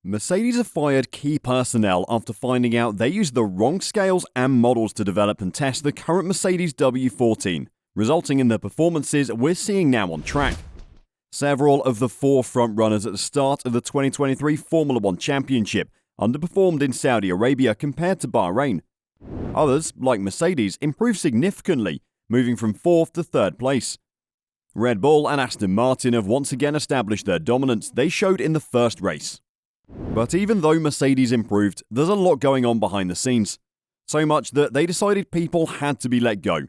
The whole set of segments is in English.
Mercedes have fired key personnel after finding out they used the wrong scales and models to develop and test the current Mercedes W14, resulting in the performances we're seeing now on track. Several of the four front-runners at the start of the 2023 Formula One Championship underperformed in Saudi Arabia compared to Bahrain. Others, like Mercedes, improved significantly, moving from 4th to 3rd place. Red Bull and Aston Martin have once again established their dominance they showed in the first race. But even though Mercedes improved, there's a lot going on behind the scenes. So much that they decided people had to be let go.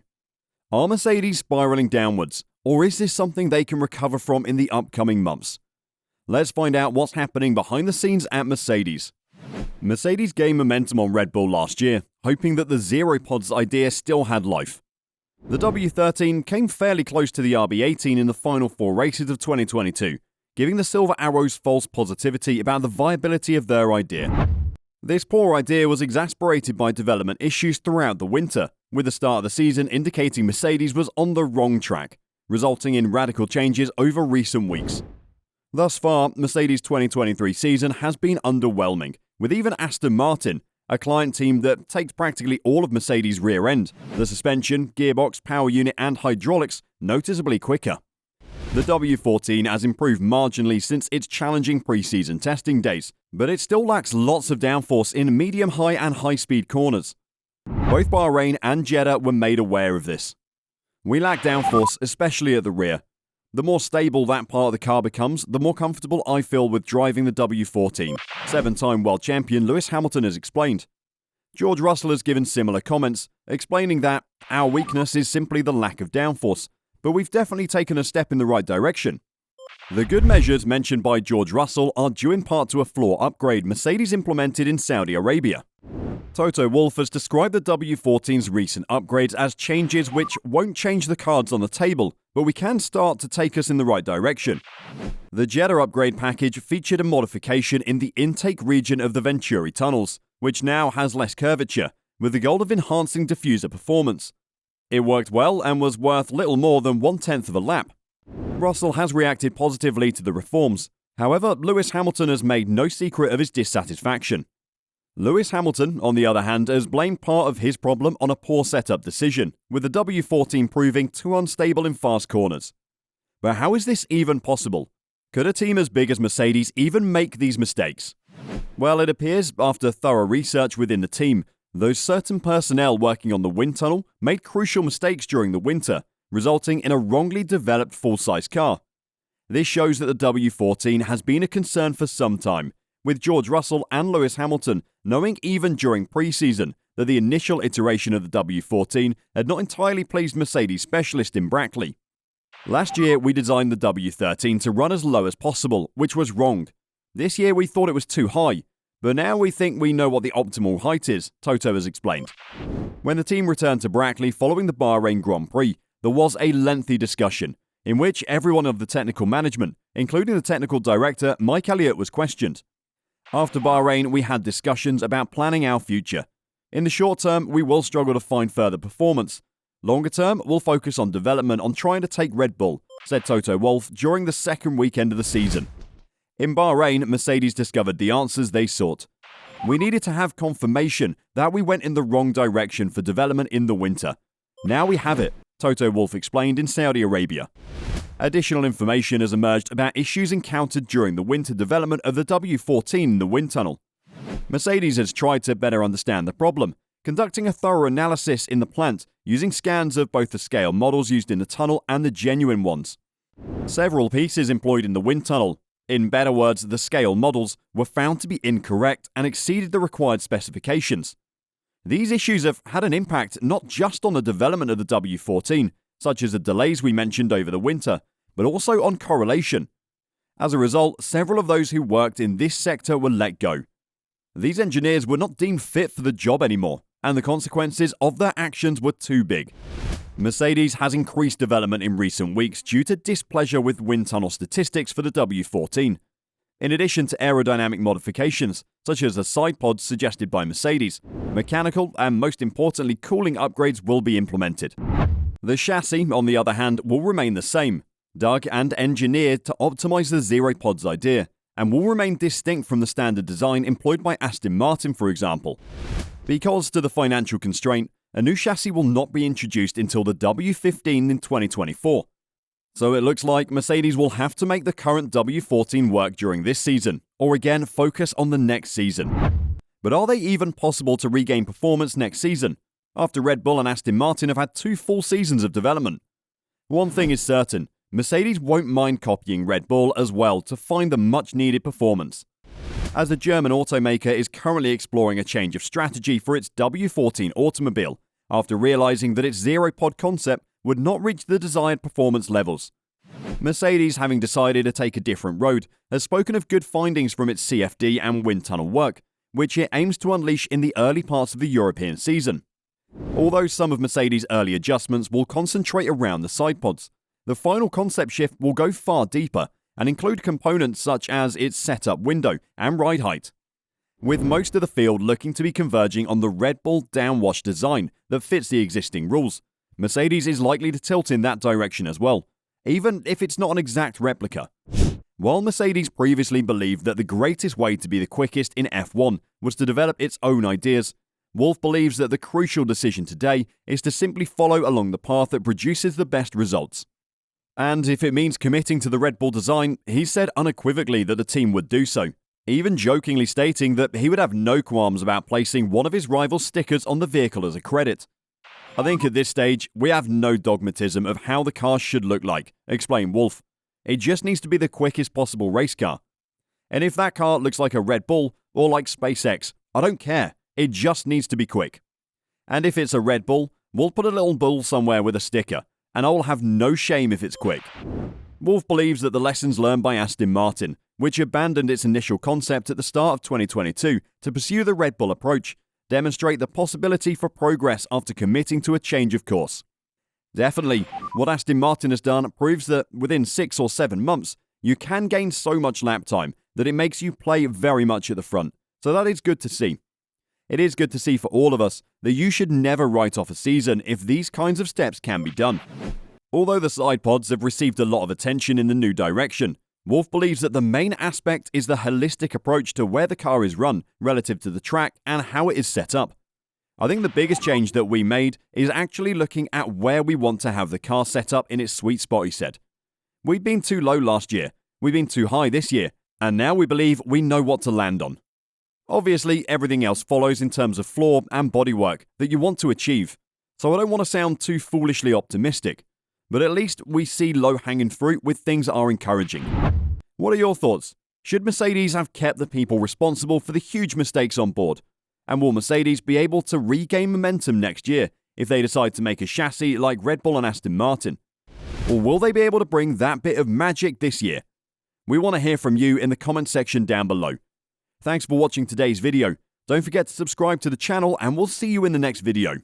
Are Mercedes spiraling downwards, or is this something they can recover from in the upcoming months? Let's find out what's happening behind the scenes at Mercedes. Mercedes gained momentum on Red Bull last year, hoping that the Zero Pods idea still had life. The W13 came fairly close to the RB18 in the final 4 races of 2022, giving the Silver Arrows false positivity about the viability of their idea. This poor idea was exasperated by development issues throughout the winter, with the start of the season indicating Mercedes was on the wrong track, resulting in radical changes over recent weeks. Thus far, Mercedes' 2023 season has been underwhelming, with even Aston Martin, a client team that takes practically all of Mercedes' rear end, the suspension, gearbox, power unit and hydraulics, noticeably quicker. The W14 has improved marginally since its challenging pre-season testing days, but it still lacks lots of downforce in medium, high and high-speed corners. Both Bahrain and Jeddah were made aware of this. We lack downforce, especially at the rear. The more stable that part of the car becomes, the more comfortable I feel with driving the W14, 7-time world champion Lewis Hamilton has explained. George Russell has given similar comments, explaining that our weakness is simply the lack of downforce, but we've definitely taken a step in the right direction. The good measures mentioned by George Russell are due in part to a floor upgrade Mercedes implemented in Saudi Arabia. Toto Wolff has described the W14's recent upgrades as changes which won't change the cards on the table, but we can start to take us in the right direction. The Jeddah upgrade package featured a modification in the intake region of the Venturi tunnels, which now has less curvature, with the goal of enhancing diffuser performance. It worked well and was worth little more than 1/10 of a lap. Russell has reacted positively to the reforms. However, Lewis Hamilton has made no secret of his dissatisfaction. Lewis Hamilton, on the other hand, has blamed part of his problem on a poor setup decision, with the W14 proving too unstable in fast corners. But how is this even possible? Could a team as big as Mercedes even make these mistakes? Well, it appears, after thorough research within the team, those certain personnel working on the wind tunnel made crucial mistakes during the winter, resulting in a wrongly developed full-size car. This shows that the W14 has been a concern for some time, with George Russell and Lewis Hamilton knowing even during pre-season that the initial iteration of the W14 had not entirely pleased Mercedes specialist in Brackley. Last year, we designed the W13 to run as low as possible, which was wrong. This year, we thought it was too high, but now we think we know what the optimal height is, Toto has explained. When the team returned to Brackley following the Bahrain Grand Prix, there was a lengthy discussion, in which everyone of the technical management, including the technical director Mike Elliott, was questioned. After Bahrain, we had discussions about planning our future. In the short term, we will struggle to find further performance. Longer term, we'll focus on development on trying to take Red Bull, said Toto Wolff during the second weekend of the season. In Bahrain, Mercedes discovered the answers they sought. We needed to have confirmation that we went in the wrong direction for development in the winter. Now we have it, Toto Wolff explained in Saudi Arabia. Additional information has emerged about issues encountered during the winter development of the W14 in the wind tunnel. Mercedes has tried to better understand the problem, conducting a thorough analysis in the plant using scans of both the scale models used in the tunnel and the genuine ones. Several pieces employed in the wind tunnel, in better words, the scale models, were found to be incorrect and exceeded the required specifications. These issues have had an impact not just on the development of the W14, such as the delays we mentioned over the winter, but also on correlation. As a result, several of those who worked in this sector were let go. These engineers were not deemed fit for the job anymore, and the consequences of their actions were too big. Mercedes has increased development in recent weeks due to displeasure with wind tunnel statistics for the W14. In addition to aerodynamic modifications, such as the side pods suggested by Mercedes, mechanical and most importantly cooling upgrades will be implemented. The chassis, on the other hand, will remain the same, dug and engineered to optimize the Zero Pods idea, and will remain distinct from the standard design employed by Aston Martin, for example. Because to the financial constraint, a new chassis will not be introduced until the W15 in 2024. So it looks like Mercedes will have to make the current W14 work during this season, or again focus on the next season. But are they even possible to regain performance next season, after Red Bull and Aston Martin have had 2 full seasons of development? One thing is certain, Mercedes won't mind copying Red Bull as well to find the much-needed performance, as the German automaker is currently exploring a change of strategy for its W14 automobile, after realizing that its zero-pod concept would not reach the desired performance levels. Mercedes, having decided to take a different road, has spoken of good findings from its CFD and wind tunnel work, which it aims to unleash in the early parts of the European season. Although some of Mercedes' early adjustments will concentrate around the side pods, the final concept shift will go far deeper and include components such as its setup window and ride height, with most of the field looking to be converging on the Red Bull downwash design that fits the existing rules. Mercedes is likely to tilt in that direction as well, even if it's not an exact replica. While Mercedes previously believed that the greatest way to be the quickest in F1 was to develop its own ideas, Wolff believes that the crucial decision today is to simply follow along the path that produces the best results. And if it means committing to the Red Bull design, he said unequivocally that the team would do so, even jokingly stating that he would have no qualms about placing one of his rival's stickers on the vehicle as a credit. "I think at this stage, we have no dogmatism of how the car should look like," explained Wolff. "It just needs to be the quickest possible race car. And if that car looks like a Red Bull or like SpaceX, I don't care. It just needs to be quick. And if it's a Red Bull, we'll put a little bull somewhere with a sticker, and I'll have no shame if it's quick." Wolff believes that the lessons learned by Aston Martin, which abandoned its initial concept at the start of 2022 to pursue the Red Bull approach, demonstrate the possibility for progress after committing to a change of course. Definitely, what Aston Martin has done proves that within 6 or 7 months, you can gain so much lap time that it makes you play very much at the front, so that is good to see. It is good to see for all of us that you should never write off a season if these kinds of steps can be done. Although the side pods have received a lot of attention in the new direction, Wolff believes that the main aspect is the holistic approach to where the car is run relative to the track and how it is set up. I think the biggest change that we made is actually looking at where we want to have the car set up in its sweet spot, he said. "We'd been too low last year, we've been too high this year, and now we believe we know what to land on." Obviously, everything else follows in terms of floor and bodywork that you want to achieve, so I don't want to sound too foolishly optimistic, but at least we see low-hanging fruit with things that are encouraging. What are your thoughts? Should Mercedes have kept the people responsible for the huge mistakes on board? And will Mercedes be able to regain momentum next year if they decide to make a chassis like Red Bull and Aston Martin? Or will they be able to bring that bit of magic this year? We want to hear from you in the comment section down below. Thanks for watching today's video. Don't forget to subscribe to the channel and we'll see you in the next video.